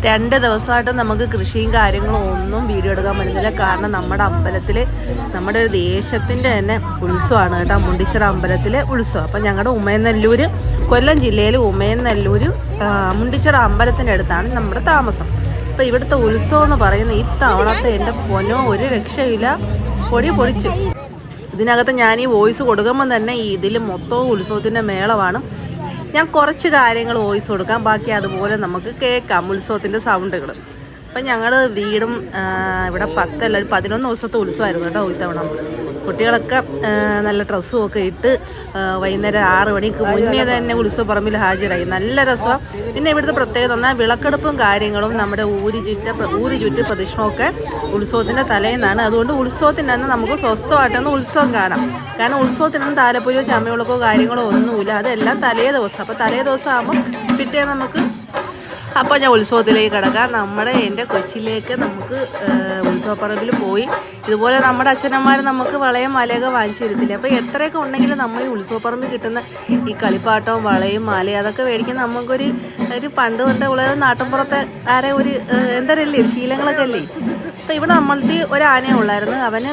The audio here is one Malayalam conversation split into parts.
2 ദിവസമായിട്ട് നമുക്ക് കൃഷിയും കാര്യങ്ങളും ഒന്നും വീഡിയോ എടുക്കാൻ പറ്റുന്നില്ല. കാരണം നമ്മുടെ അമ്പലത്തിൽ നമ്മുടെ ഒരു ദേശത്തിൻ്റെ തന്നെ ഉത്സവമാണ് കേട്ടോ, മുണ്ടിച്ചിറ അമ്പലത്തിലെ ഉത്സവം. അപ്പം ഞങ്ങളുടെ ഉമയനെല്ലൂർ, കൊല്ലം ജില്ലയിൽ ഉമയനെല്ലൂർ മുണ്ടിച്ചിറ അമ്പലത്തിൻ്റെ അടുത്താണ് നമ്മുടെ താമസം. അപ്പോൾ ഇവിടുത്തെ ഉത്സവം എന്ന് പറയുന്നത് ഇത്തവണത്തെ എൻ്റെ പൊന്നോ ഒരു രക്ഷയില്ല, പൊടിച്ചു. ഇതിനകത്ത് ഞാൻ ഈ വോയിസ് കൊടുക്കുമ്പോൾ തന്നെ ഇതിൽ മൊത്തവും ഉത്സവത്തിൻ്റെ മേളമാണ്. ഞാൻ കുറച്ച് കാര്യങ്ങൾ വോയിസ് കൊടുക്കാം, ബാക്കി അതുപോലെ നമുക്ക് കേൾക്കാം ഉത്സവത്തിൻ്റെ സൗണ്ടുകൾ. അപ്പം ഞങ്ങൾ വീടും ഇവിടെ 11 ദിവസത്തെ ഉത്സവമായിരുന്നു കേട്ടോ ഇത്തവണ. കുട്ടികളൊക്കെ നല്ല ഡ്രസ്സും ഒക്കെ ഇട്ട് വൈകുന്നേരം 6 മണിക്ക് മുന്നേ തന്നെ ഉത്സവപ്പറമ്പിൽ ഹാജരായി. നല്ല രസമാണ്. പിന്നെ ഇവിടുത്തെ പ്രത്യേകത പറഞ്ഞാൽ വിളക്കെടുപ്പും കാര്യങ്ങളും നമ്മുടെ ഊരി ചുറ്റി പ്രദക്ഷിണമൊക്കെ ഉത്സവത്തിൻ്റെ തലേന്നാണ്. അതുകൊണ്ട് ഉത്സവത്തിൻ്റെ അന്ന് നമുക്ക് സ്വസ്ഥമായിട്ടൊന്ന് ഉത്സവം കാണാം. കാരണം ഉത്സവത്തിനൊന്നും താലപ്പൊലിയോ ചമയവിളക്കോ കാര്യങ്ങളോ ഒന്നുമില്ല, അതെല്ലാം തലേ ദിവസം. അപ്പോൾ തലേ ദിവസം ആകുമ്പോൾ പിറ്റേന്ന് നമുക്ക്. അപ്പോൾ ഞാൻ ഉത്സവത്തിലേക്ക് കിടക്കാം. എൻ്റെ കൊച്ചിയിലേക്ക് നമുക്ക് ഉത്സവപ്പറമ്പിൽ പോയി ഇതുപോലെ നമ്മുടെ അച്ഛനമ്മമാർ നമുക്ക് വളയും മാലയൊക്കെ വാങ്ങിച്ചു തരത്തില്ല. അപ്പോൾ എത്രയൊക്കെ ഉണ്ടെങ്കിലും നമ്മൾ ഈ ഉത്സവപ്പറമ്പിൽ കിട്ടുന്ന ഈ കളിപ്പാട്ടവും വളയും മാലയും അതൊക്കെ മേടിക്കാൻ നമുക്കൊരു പണ്ട് തൊട്ടേ ഉള്ളത് നാട്ടിൻപുറത്തെ ആരെ ഒരു എന്തരല്ലേ ശീലങ്ങളൊക്കെ അല്ലേ. അപ്പോൾ ഇവിടെ നമ്മൾക്ക് ഒരു ആനയെ ഉള്ളായിരുന്നു. അവന്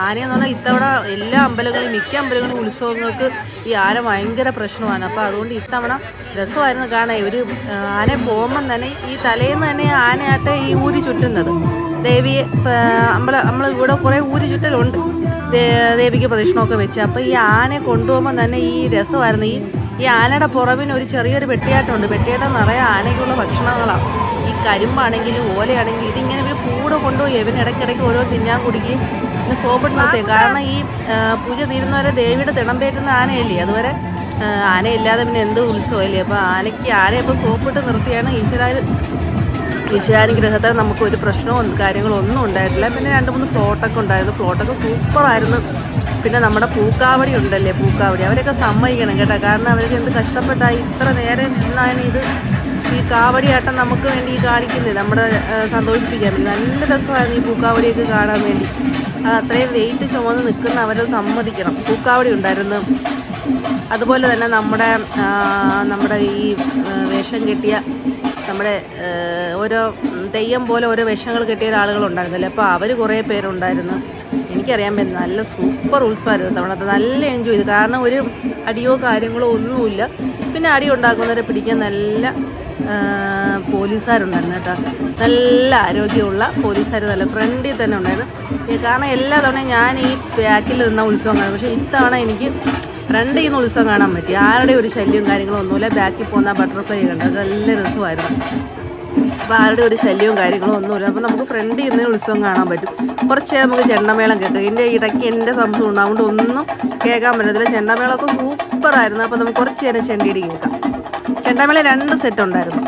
ആനയെന്ന് പറഞ്ഞാൽ ഇത്തവണ എല്ലാ അമ്പലങ്ങളും മിക്ക അമ്പലങ്ങളും ഉത്സവങ്ങൾക്ക് ഈ ആന ഭയങ്കര പ്രശ്നമാണ്. അപ്പോൾ അതുകൊണ്ട് ഇത്തവണ രസമായിരുന്നു കാണാൻ. ഒരു ആനയെ പോകുമ്പം തന്നെ ഈ തലേന്ന് തന്നെ ആനയാട്ടെ ഈ ഊരി ചുറ്റുന്നത് ദേവിയെ നമ്മൾ ഇവിടെ കുറേ ഊരി ചുറ്റലുണ്ട് ദേവിക്ക് പ്രദക്ഷിണമൊക്കെ വെച്ച്. അപ്പോൾ ഈ ആനയെ കൊണ്ടുപോകുമ്പോൾ തന്നെ ഈ രസമായിരുന്നു. ഈ ആനയുടെ പുറവിന് ഒരു ചെറിയൊരു വെട്ടിയാട്ടമുണ്ട്. വെട്ടിയാട്ടം നിറയെ ആനയ്ക്കുള്ള ഭക്ഷണങ്ങളാണ്. ഈ കരിമ്പാണെങ്കിലും ഓലയാണെങ്കിലും ഇതിങ്ങനെ ഒരു കൂടെ കൊണ്ടുപോയി ഇവന് ഇടയ്ക്കിടയ്ക്ക് ഓരോ തിന്നാൻ കുടിക്കുകയും പിന്നെ സോപ്പിട്ട് നിർത്തുക. കാരണം ഈ പൂജ തീരുന്നവരെ ദേവിയുടെ തിടമ്പേറ്റുന്ന ആനയല്ലേ, അതുവരെ ആനയില്ലാതെ പിന്നെ എന്ത് ഉത്സവമല്ലേ. അപ്പോൾ ആനയപ്പോൾ സോപ്പിട്ട് നിർത്തിയാണ് ഈശ്വരാനുഗ്രഹത്താൽ നമുക്ക് ഒരു പ്രശ്നവും കാര്യങ്ങളോ ഒന്നും ഉണ്ടായിട്ടില്ല. പിന്നെ 2-3 ഫ്ലോട്ടൊക്കെ ഉണ്ടായിരുന്നു. ഫ്ലോട്ടൊക്കെ സൂപ്പറായിരുന്നു. പിന്നെ നമ്മുടെ പൂക്കാവടി ഉണ്ടല്ലേ, പൂക്കാവടി അവരൊക്കെ സമ്മതിക്കണം കേട്ടോ. കാരണം അവർക്ക് എന്ത് കഷ്ടപ്പെട്ടായി ഇത്ര നേരം നിന്നാണ് ഈ കാവടിയാട്ടം നമുക്ക് വേണ്ടി കാണിക്കുന്നത്, നമ്മുടെ സന്തോഷിപ്പിക്കാൻ വേണ്ടി. നല്ല രസമായിരുന്നു ഈ പൂക്കാവടിയൊക്കെ കാണാൻ വേണ്ടി. അത് അത്രയും വെയിറ്റ് ചുമന്ന് നിൽക്കുന്ന അവരെ സമ്മതിക്കണം. പൂക്കാവടി ഉണ്ടായിരുന്നു. അതുപോലെ തന്നെ നമ്മുടെ ഈ വേഷം കെട്ടിയ നമ്മുടെ ഓരോ തെയ്യം പോലെ ഓരോ വേഷങ്ങൾ കെട്ടിയ ആളുകളുണ്ടായിരുന്നല്ലോ. അപ്പോൾ അവർ കുറേ പേരുണ്ടായിരുന്നു. എനിക്കറിയാൻ പറ്റും നല്ല സൂപ്പർ ഉത്സവമായിരുന്നു തവണത്തെ. നല്ല എൻജോയ് ചെയ്തു. കാരണം ഒരു അടിയോ കാര്യങ്ങളോ ഒന്നുമില്ല. പിന്നെ അടി ഉണ്ടാക്കുന്നവരെ പിടിക്കാൻ നല്ല പോലീസുകാരുണ്ടായിരുന്നു കേട്ടോ. നല്ല ആരോഗ്യമുള്ള പോലീസുകാർ നല്ല ഫ്രണ്ടിൽ തന്നെ ഉണ്ടായിരുന്നു. കാരണം എല്ലാ തവണയും ഞാൻ ഈ ബാക്കിൽ നിന്ന ഉത്സവം കാണും. പക്ഷേ ഇത്തവണ എനിക്ക് ഫ്രണ്ടിൽ നിന്ന് ഉത്സവം കാണാൻ പറ്റി. ആരുടെ ഒരു ശല്യവും കാര്യങ്ങളും ഒന്നുമില്ല. ബാക്കിൽ പോകുന്ന ബട്ടർഫ്ലൈ കണ്ടത് നല്ല രസമായിരുന്നു. അപ്പോൾ ആരുടെ ഒരു ശല്യവും കാര്യങ്ങളും ഒന്നുമില്ല. അപ്പോൾ നമുക്ക് ഫ്രണ്ടിൽ നിന്ന് ഉത്സവം കാണാൻ പറ്റും. കുറച്ച് നമുക്ക് ചെണ്ടമേളം കേൾക്കാം. ഇതിൻ്റെ ഇടയ്ക്ക് എൻ്റെ സംശയം ഉണ്ടാവുകൊണ്ട് ഒന്നും കേൾക്കാൻ പറ്റത്തില്ല. ചെണ്ടമേളമൊക്കെ സൂപ്പറായിരുന്നു. അപ്പോൾ നമുക്ക് കുറച്ച് നേരം ചെണ്ടിയിടി കേൾക്കാം. ചെണ്ടമേളം 2 സെറ്റ് ഉണ്ടായിരുന്നു.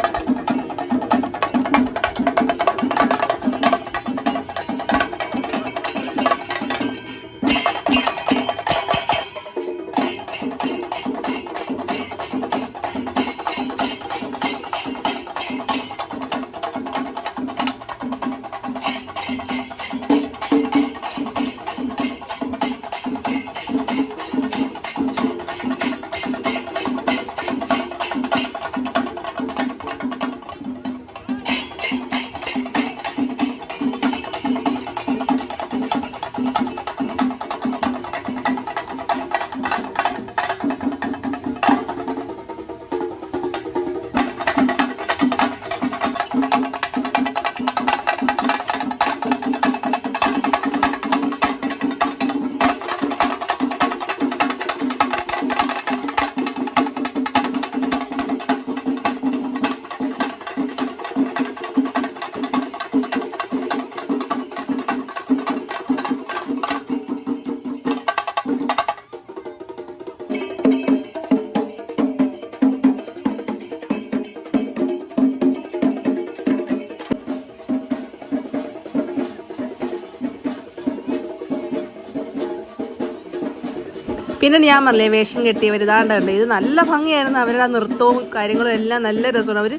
പിന്നെ ഞാൻ പറഞ്ഞില്ലേ വേഷം കെട്ടിയവർ ഇതാണ്ടുണ്ട്. ഇത് നല്ല ഭംഗിയായിരുന്നു. അവരുടെ നൃത്തവും കാര്യങ്ങളും എല്ലാം നല്ല രസമാണ്. അവർ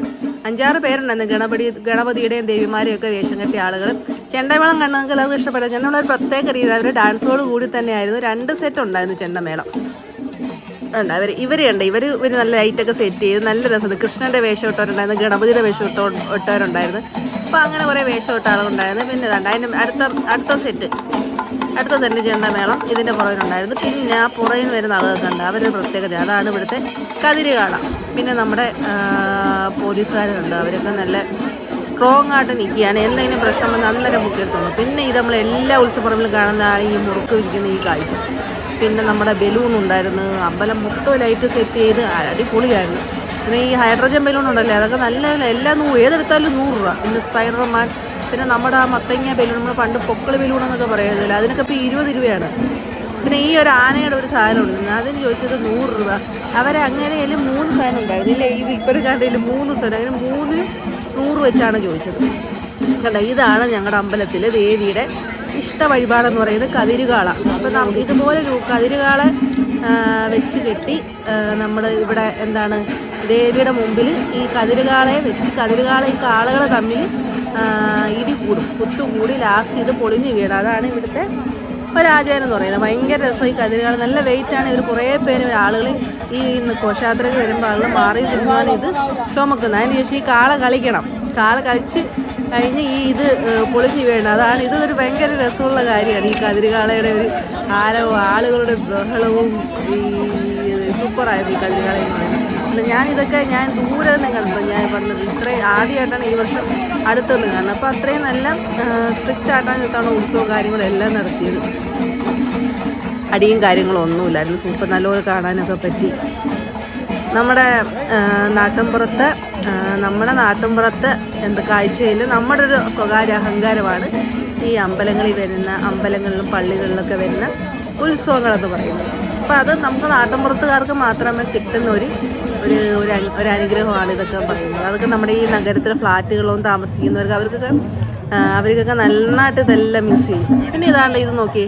5-6 പേരുണ്ടായിരുന്നു. ഗണപതിയുടെയും ദേവിമാരെയും ഒക്കെ വേഷം കെട്ടിയ ആളുകൾ. ചെണ്ടമേളം കണ്ടെങ്കിൽ അത് ഇഷ്ടപ്പെട്ട ചെണ്ടമേളം ഒരു പ്രത്യേക രീതി. അവർ ഡാൻസോട് കൂടി തന്നെയായിരുന്നു. 2 സെറ്റ് ഉണ്ടായിരുന്നു ചെണ്ടമേളം. ഉണ്ട്. ഇവരുണ്ട് ഇവർ നല്ല ലൈറ്റൊക്കെ സെറ്റ് ചെയ്ത് നല്ല രസമുണ്ട്. കൃഷ്ണൻ്റെ വേഷം ഇട്ടവരുണ്ടായിരുന്നു, ഗണപതിയുടെ വേഷം ഇട്ടവരുണ്ടായിരുന്നു. അപ്പോൾ അങ്ങനെ കുറേ വേഷം ഇട്ട ആളുണ്ടായിരുന്നു. പിന്നെ അതിൻ്റെ അടുത്ത സെറ്റ് ചെണ്ടമേളം ഇതിൻ്റെ പുറകിലുണ്ടായിരുന്നു. പിന്നെ ആ പുറകിൽ വരുന്ന ആളുകൾക്ക് ഉണ്ട്, അവരൊരു പ്രത്യേകത, അതാണ് ഇവിടുത്തെ കതിരുകാള. പിന്നെ നമ്മുടെ പോലീസുകാരുണ്ട്, അവരൊക്കെ നല്ല സ്ട്രോങ് ആയിട്ട് നിൽക്കുകയാണ്. എന്തെങ്കിലും പ്രശ്നം വന്ന് അന്നേരം മുക്കിയെടുത്തോളൂ. പിന്നെ ഇത് നമ്മൾ എല്ലാ ഉത്സവപ്പറമ്പിലും കാണുന്നതാണ് ഈ മുറുക്ക് വിരിക്കുന്ന ഈ കാഴ്ച. പിന്നെ നമ്മുടെ ബലൂൺ ഉണ്ടായിരുന്നു, അമ്പലം മൊത്തം ലൈറ്റ് സെറ്റ് ചെയ്ത് അടിപൊളിയായിരുന്നു. പിന്നെ ഈ ഹൈഡ്രജൻ ബലൂൺ ഉണ്ടല്ലേ, അതൊക്കെ നല്ല എല്ലാം ഏതെടുത്താലും 100 രൂപ. പിന്നെ സ്പൈഡർമാൻ, പിന്നെ നമ്മുടെ ആ മത്തങ്ങ ബലൂൺ, നമ്മൾ പണ്ട് പൊക്കൾ ബലൂൺ എന്നൊക്കെ പറയുന്നില്ല, അതിനൊക്കെ ഇപ്പോൾ 20 രൂപയാണ്. പിന്നെ ഈ ഒരു ആനയുടെ ഒരു സാധനം ഉണ്ട്, അതിന് ചോദിച്ചത് 100 രൂപ. അവരെ അങ്ങനെയായാലും 3 സാധനം ഉണ്ടായിരുന്നു, ഇല്ല ഈ വിൽപ്പനക്കാരുടെ 3 സാധനം, അങ്ങനെ 3-നും 100 വെച്ചാണ് ചോദിച്ചത്. കണ്ട, ഇതാണ് ഞങ്ങളുടെ അമ്പലത്തിൽ ദേവിയുടെ ഇഷ്ട വഴിപാടെന്ന് പറയുന്നത് കതിരുകാള. അപ്പോൾ ഇതുപോലെ കതിരുകാളെ വെച്ച് കെട്ടി നമ്മൾ ഇവിടെ എന്താണ് ദേവിയുടെ മുമ്പിൽ ഈ കതിരുകാളയെ വെച്ച് ഈ കാളകളെ തമ്മിൽ ഇടി കൂടും, കുത്തുകൂടി ലാസ്റ്റ് ഇത് പൊളിഞ്ഞ് വീണ, അതാണ് ഇവിടുത്തെ ഒരാചാരം എന്ന് പറയുന്നത്. ഭയങ്കര രസം. ഈ കതിരുകാള നല്ല വെയിറ്റാണ്. ഇവർ കുറേ പേര് ആളുകൾ ഈ ഘോഷയാത്രയ്ക്ക് വരുമ്പോൾ ആളുകൾ മാറി തിരിഞ്ഞാണ് ഇത് ചുമക്കുന്നത്. അതിന് ശേഷം ഈ കാള കളിച്ച് കഴിഞ്ഞ് ഇത് പൊളിഞ്ഞ് വീണ, അതാണ് ഇതൊരു ഭയങ്കര രസമുള്ള കാര്യമാണ്. ഈ കതിരുകാളയുടെ ഒരു ആരവും ആളുകളുടെ ബഹളവും ഈ സൂപ്പറായിരുന്നു ഈ കതിരുകാളയിൽ നിന്ന്. ഞാനിതൊക്കെ ദൂരെ നിന്ന് കണ്ടു, ഞാൻ പറഞ്ഞത് ഇത്രയും ആദ്യമായിട്ടാണ് ഈ വർഷം അടുത്തുനിന്ന് കാണുന്നത്. അപ്പോൾ അത്രയും നല്ല സ്ട്രിക്റ്റ് ആയിട്ടാണ് ഇത്തവണ ഉത്സവവും കാര്യങ്ങളെല്ലാം നടത്തിയത്. അടിയും കാര്യങ്ങളും ഒന്നുമില്ലായിരുന്നു, സൂപ്പർ നല്ലപോലെ കാണാനൊക്കെ പറ്റി. നമ്മുടെ നാട്ടിൻപുറത്ത് കാഴ്ചയിൽ നമ്മുടെ ഒരു സ്വകാര്യ അഹങ്കാരമാണ് ഈ അമ്പലങ്ങളിലും പള്ളികളിലൊക്കെ വരുന്ന ഉത്സവങ്ങളെന്ന് പറയുന്നത്. അപ്പോൾ അത് നമുക്ക് നാട്ടിൻപുറത്തുകാർക്ക് മാത്രമേ കിട്ടുന്ന ഒരു അനുഗ്രഹമാണ് ഇതൊക്കെ പറയുന്നത്. അതൊക്കെ നമ്മുടെ ഈ നഗരത്തിലെ ഫ്ലാറ്റുകളിലൊന്നും താമസിക്കുന്നവർക്ക് അവർക്കൊക്കെ നന്നായിട്ട് ഇതെല്ലാം മിസ് ചെയ്യും. പിന്നെ ഇത് നോക്കി,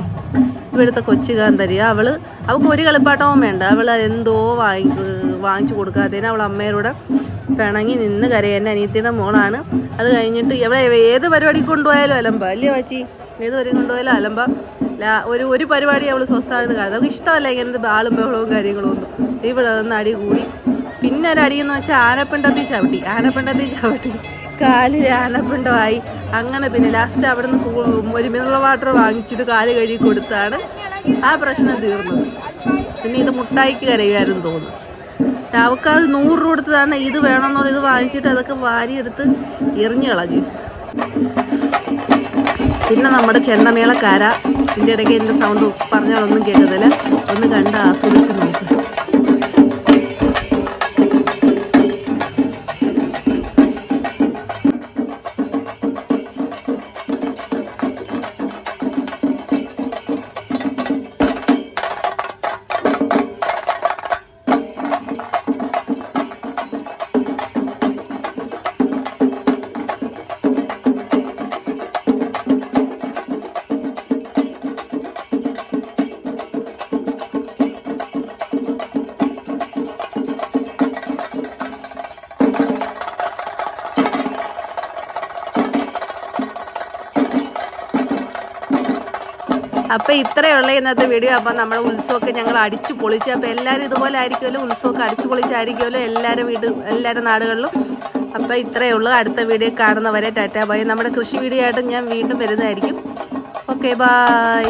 ഇവിടുത്തെ കൊച്ചു കാന്തരി, അവൾക്ക് ഒരു കളിപ്പാട്ടവും വേണ്ട, അവൾ എന്തോ വാങ്ങിച്ചു കൊടുക്കാത്തതിന് അവൾ അമ്മയോട് പിണങ്ങി നിന്ന് കരയുന്ന അനിയത്തിയുടെ മോളാണ്. അത് കഴിഞ്ഞിട്ട് ഏത് പരിപാടി കൊണ്ടുപോയാലും അലമ്പ അല്ലേ വാച്ചി, ഏത് പരിപാടി കൊണ്ടുപോയാലും അലമ്പ. ഒരു പരിപാടി അവൾ സ്വസ്ഥമായിട്ട് കാണുന്നത്, അവൾക്ക് ഇഷ്ടമല്ല ഇങ്ങനത്തെ ബാളും ബഹളവും കാര്യങ്ങളും ഒന്നും. ഇവിടെ നിന്ന് അടി കൂടി. പിന്നെ ഒരു അടിയെന്ന് വെച്ചാൽ ആനപ്പിണ്ടത്തിൽ ചവിട്ടി കാലിൽ ആനപ്പിണ്ടമായി. അങ്ങനെ പിന്നെ ലാസ്റ്റ് അവിടെ നിന്ന് ഒരു മിനറൽ വാട്ടർ വാങ്ങിച്ചിട്ട് കാല് കഴുകി കൊടുത്താണ് ആ പ്രശ്നം തീർന്നത്. പിന്നെ ഇത് മുട്ടായിക്ക് കരയുമായിരുന്നു തോന്നുന്നു. അവൾക്ക് 100 രൂപ കൊടുത്തതാണ് ഇത് വേണമെന്ന് പറഞ്ഞ് ഇത് വാങ്ങിച്ചിട്ട് അതൊക്കെ വാരിയെടുത്ത് എറിഞ്ഞു കളഞ്ഞു. പിന്നെ നമ്മുടെ ചെണ്ടമേളക്കാര, ഇതിൻ്റെ ഇടയ്ക്ക് എൻ്റെ സൗണ്ട് പറഞ്ഞാലൊന്നും കേൾക്കത്തില്ല, ഒന്ന് കണ്ട് ആസ്വദിച്ച് നോക്കും. അപ്പോൾ ഇത്രയുള്ള ഇന്നത്തെ വീഡിയോ. അപ്പം നമ്മുടെ ഉത്സവമൊക്കെ ഞങ്ങൾ അടിച്ചു പൊളിച്ചു. അപ്പോൾ എല്ലാവരും ഇതുപോലെ ആയിരിക്കുമല്ലോ, ഉത്സവമൊക്കെ അടിച്ചു പൊളിച്ചായിരിക്കുമല്ലോ എല്ലാവരുടെ നാടുകളിലും. അപ്പോൾ ഇത്രയേ ഉള്ളൂ. അടുത്ത വീഡിയോ കാണുന്നവരെ ടാറ്റാ ബൈ. നമ്മുടെ കൃഷി വീഡിയോ ആയിട്ട് ഞാൻ വീണ്ടും വരുന്നതായിരിക്കും. Okay, by.